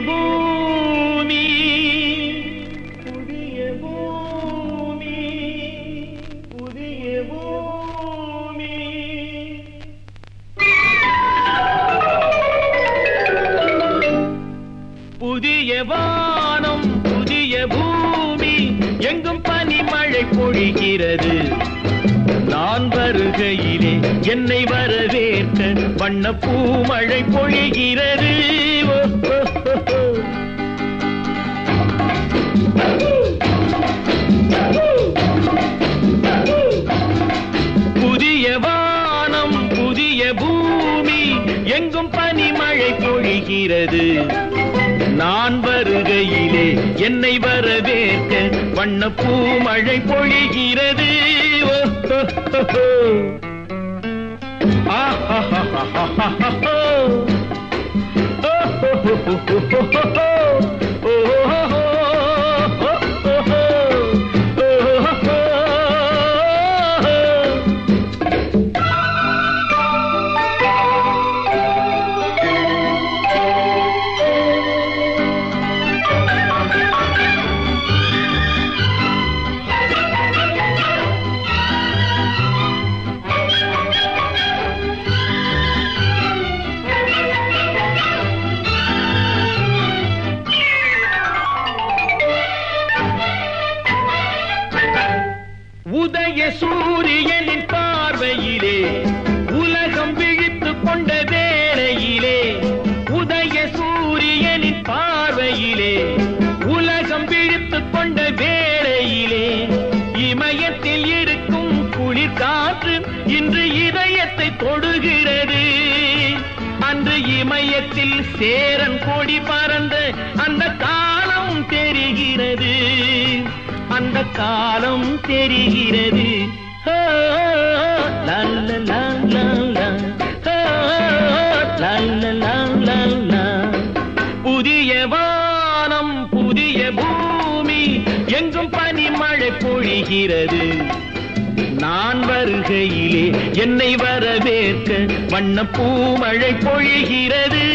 பூமி புதிய பூமி புதிய பூமி புதிய வானம் புதிய பூமி எங்கும் பனிமழை பொழிகிறது நான் வருகையிலே என்னை வரவேற்க வண்ண பூமழை பொழிகிறது புதிய வானம் புதிய பூமி எங்கும் பனிமழை பொழிகிறது நான் வருகையிலே என்னை வரவேற்க வண்ண பூமழை பொழிகிறது உதய சூரியனின் பார்வையிலே உலகம் விழித்துக் கொண்ட வேளையிலே உதய சூரியனின் பார்வையிலே உலகம் விழித்துக் கொண்ட வேளையிலே இமயத்தில் இருக்கும் குளிர் காற்று இன்று இதயத்தை தொடுகிறது அன்று இமயத்தில் சேரன் கொடி பறந்த அந்த காலம் தெரிகிறது அந்த காலம் தெரிகிறது புதிய வானம் புதிய பூமி எங்கும் பனிமழை பொழிகிறது நான் வருகையிலே என்னை வரவேற்க வண்ண பூமழை பொழிகிறது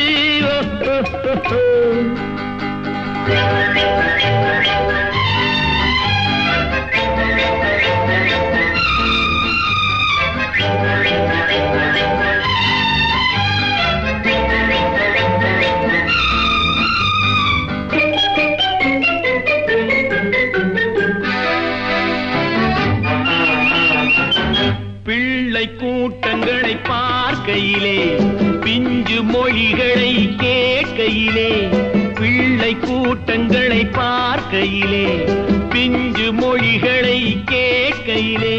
பிள்ளை கூட்டங்களை பார்க்கையிலே பிஞ்சு மொழிகளை கேட்கையிலே பிள்ளை கூட்டங்களை பார்க்கையிலே பிஞ்சு மொழிகளை கேட்கையிலே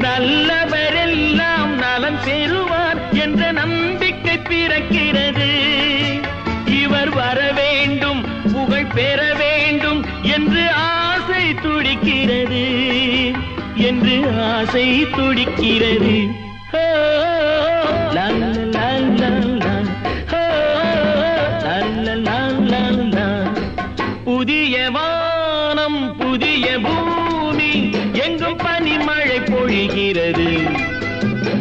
நல்லவரெல்லாம் நலம் பெறுவார் என்ற நம்பிக்கை பிறக்கிறது இவர் வர வேண்டும் புகழ் பெற வேண்டும் என்று ஆசை துடிக்கிறது என்று ஆசை துடிக்கிறது புதிய வானம் புதிய பூமி எங்கும் பனிமழை பொழிகிறது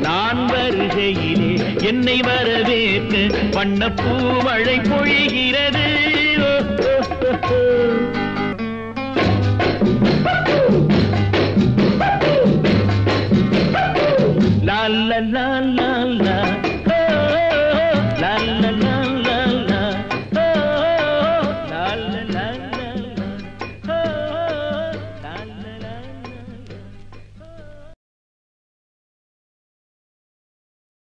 நான் வருகையிலே என்னை வரவேற்க வண்ண பூமழை பொழிகிறது